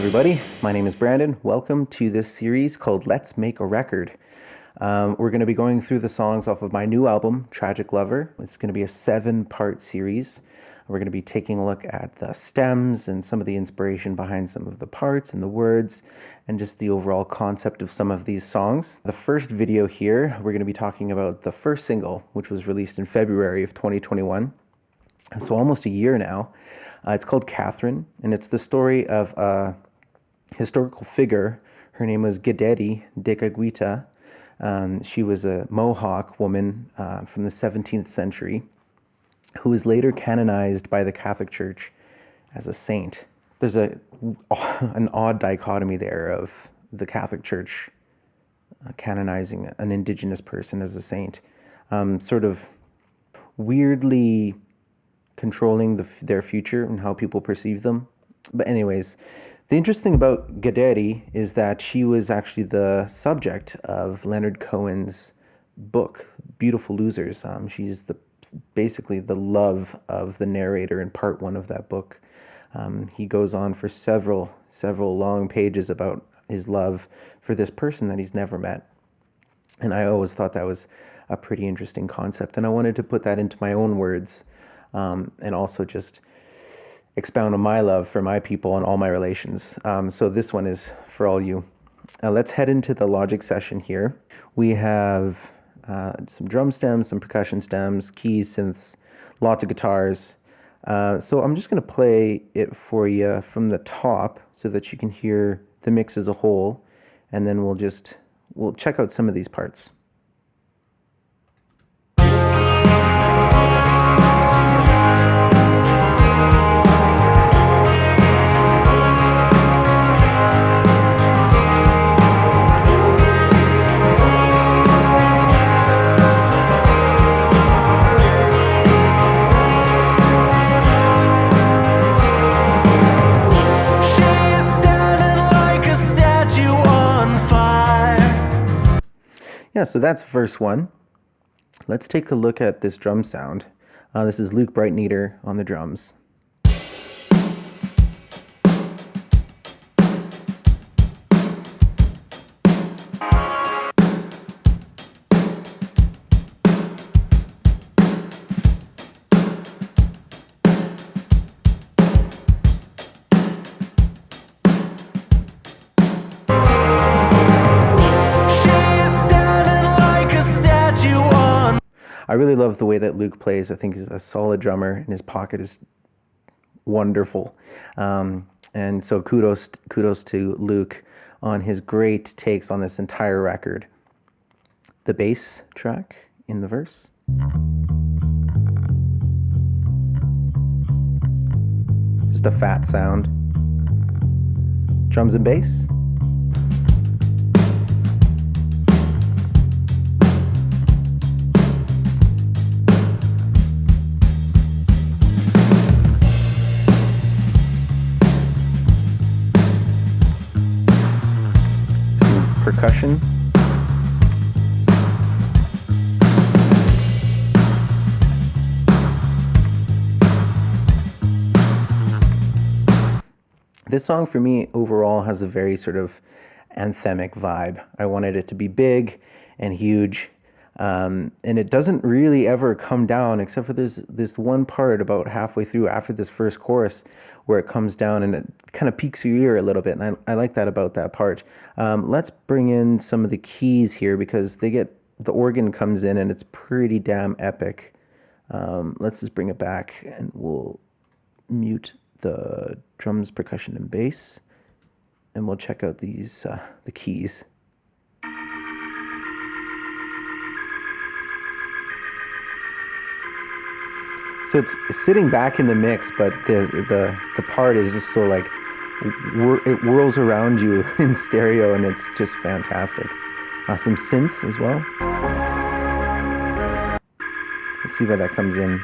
everybody. My name is Brandon. Welcome to this series called Let's Make a Record. We're going to be going through the songs off of my new album, Tragic Lover. It's going to be a 7-part series. We're going to be taking a look at the stems and some of the inspiration behind some of the parts and the words and just the overall concept of some of these songs. The first video here, we're going to be talking about the first single, which was released in February of 2021. So almost a year now. It's called Catherine, and it's the story of a historical figure. Her name was Gideri Dekaguita. She was a Mohawk woman from the 17th century who was later canonized by the Catholic Church as a saint. There's an odd dichotomy there of the Catholic Church canonizing an Indigenous person as a saint, sort of weirdly controlling their future and how people perceive them. But anyways, the interesting thing about Gideri is that she was actually the subject of Leonard Cohen's book, Beautiful Losers. She's basically the love of the narrator in part 1 of that book. He goes on for several long pages about his love for this person that he's never met. And I always thought that was a pretty interesting concept. And I wanted to put that into my own words, and also just expound on my love for my people and all my relations. So this one is for all you. Let's head into the Logic session here. We have some drum stems, some percussion stems, keys, synths, lots of guitars. So I'm just going to play it for you from the top so that you can hear the mix as a whole, and then we'll check out some of these parts. Yeah, so that's verse 1. Let's take a look at this drum sound. This is Luke Breitneeder on the drums. I really love the way that Luke plays. I think he's a solid drummer, and his pocket is wonderful. And so kudos to Luke on his great takes on this entire record. The bass track in the verse. Just a fat sound. Drums and bass. Percussion. This song for me overall has a very sort of anthemic vibe. I wanted it to be big and huge, and it doesn't really ever come down except for this one part about halfway through after this first chorus where it comes down and it kind of piques your ear a little bit, and I like that about that part. Let's bring in some of the keys here because the organ comes in and it's pretty damn epic. Let's just bring it back and we'll mute the drums, percussion, and bass, and we'll check out these the keys. So it's sitting back in the mix, but the part is just so like it whirls around you in stereo, and it's just fantastic. Some synth as well. Let's see where that comes in.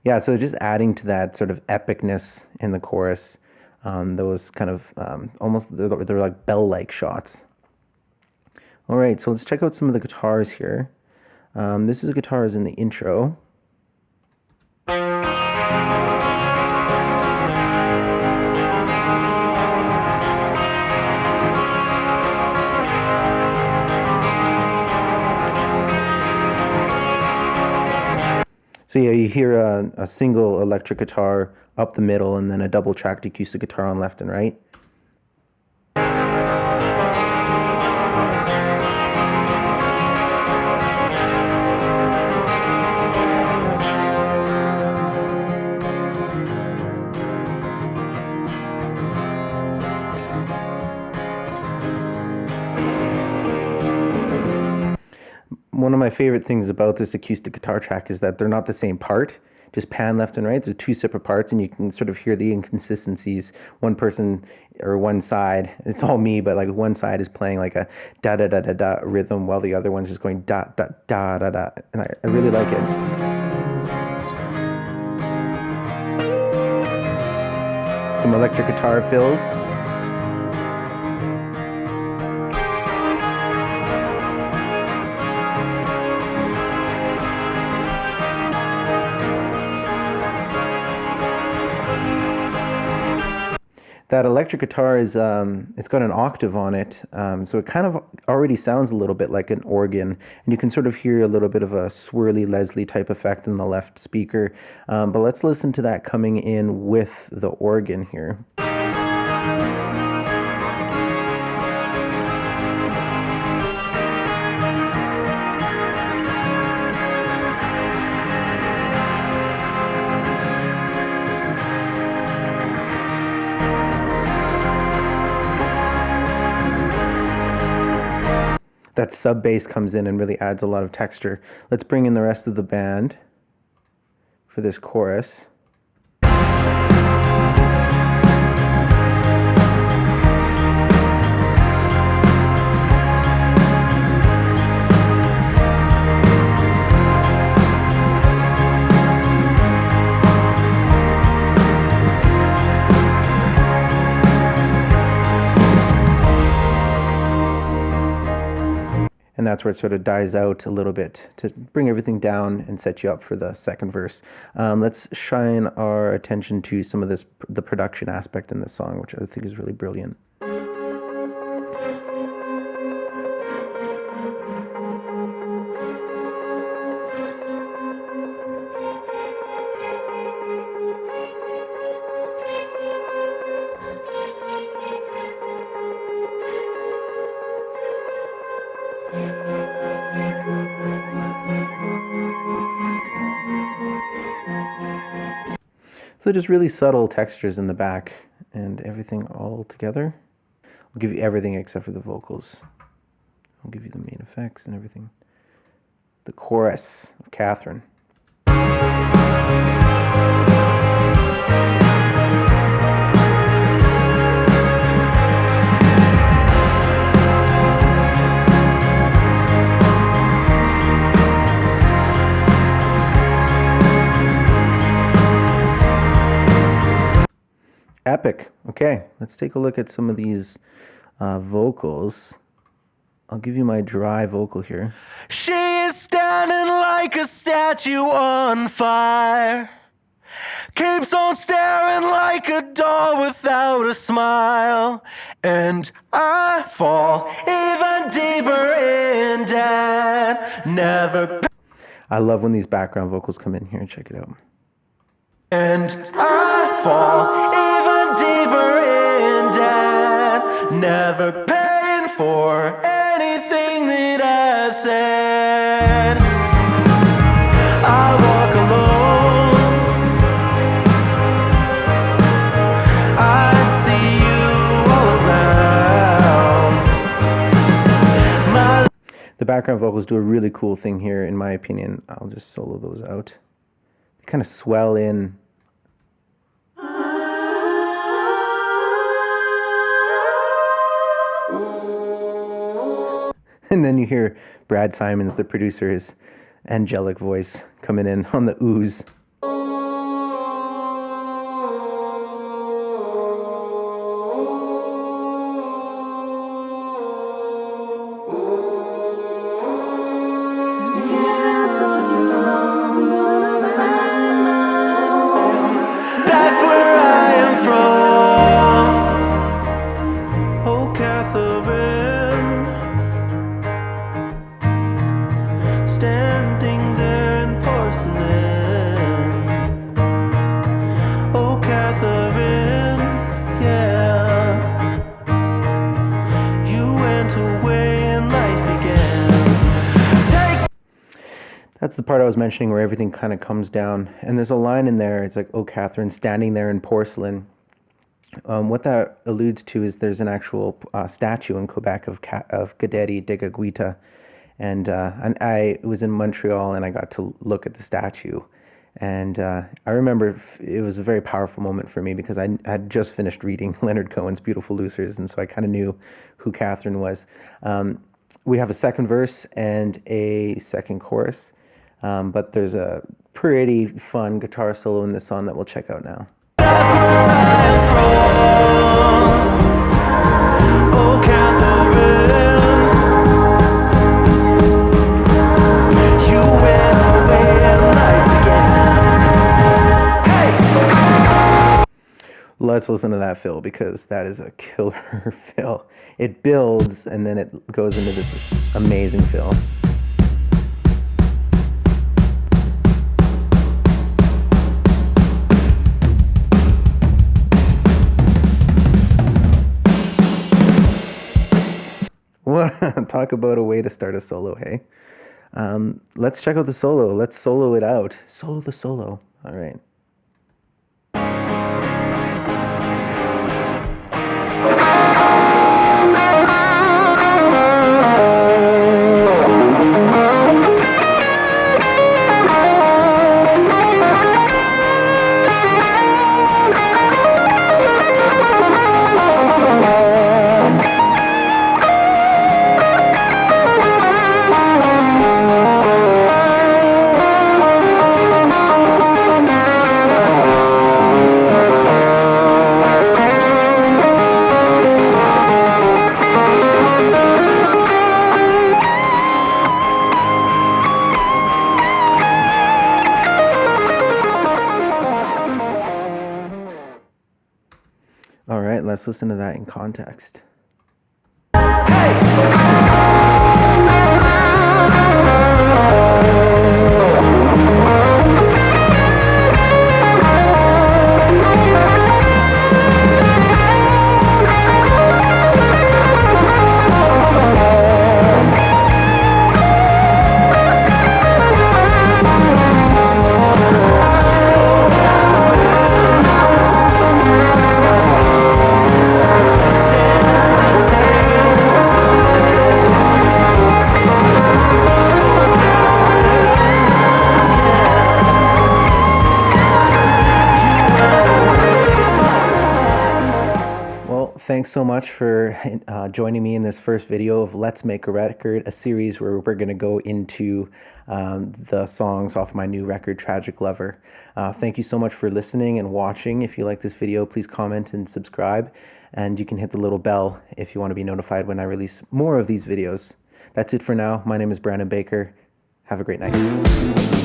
Yeah, so just adding to that sort of epicness in the chorus, those kind of almost, they're like bell-like shots. All right, so let's check out some of the guitars here. This is guitars in the intro. So yeah, you hear a single electric guitar up the middle and then a double tracked acoustic guitar on left and right. One of my favorite things about this acoustic guitar track is that they're not the same part, just pan left and right. They're two separate parts, and you can sort of hear the inconsistencies. One person or one side, it's all me, but like one side is playing like a da da da da da rhythm while the other one's just going da da da da da, and I really like it. Some electric guitar fills. That electric guitar is, it's got an octave on it, so it kind of already sounds a little bit like an organ, and you can sort of hear a little bit of a swirly Leslie type effect in the left speaker. But let's listen to that coming in with the organ here. That sub bass comes in and really adds a lot of texture. Let's bring in the rest of the band for this chorus. And that's where it sort of dies out a little bit to bring everything down and set you up for the second verse. Let's shine our attention to some of the production aspect in this song, which I think is really brilliant. So just really subtle textures in the back and everything all together. I'll give you everything except for the vocals. I'll give you the main effects and everything. The chorus of Catherine. Epic. Okay, let's take a look at some of these vocals. I'll give you my dry vocal here. She is standing like a statue on fire. Keeps on staring like a doll without a smile. And I fall even deeper in debt. Never. I love when these background vocals come in here. Check it out. And I fall even deeper in debt, never paying for anything that I've said. I walk alone, I see you all around. The background vocals do a really cool thing here, in my opinion. I'll just solo those out. They kind of swell in. And then you hear Brad Simons, the producer, his angelic voice coming in on the ooze. Catherine, yeah. You went away and life began. That's the part I was mentioning where everything kind of comes down. And there's a line in there, it's like, oh, Catherine, standing there in porcelain. What that alludes to is there's an actual statue in Quebec of Gadeti Degaguita. And I was in Montreal and I got to look at the statue. And I remember it was a very powerful moment for me because I had just finished reading Leonard Cohen's Beautiful Losers, and so I kind of knew who Catherine was. We have a second verse and a second chorus, but there's a pretty fun guitar solo in this song that we'll check out now. Oh, Catherine. Let's listen to that fill because that is a killer fill. It builds and then it goes into this amazing fill. What? Talk about a way to start a solo, hey? Let's check out the solo. Let's solo it out. Solo the solo. All right. All right, let's listen to that in context. Thanks so much for joining me in this first video of Let's Make a Record, a series where we're going to go into the songs off my new record, Tragic Lover. Thank you so much for listening and watching. If you like this video, please comment and subscribe. And you can hit the little bell if you want to be notified when I release more of these videos. That's it for now. My name is Brandon Bieker. Have a great night.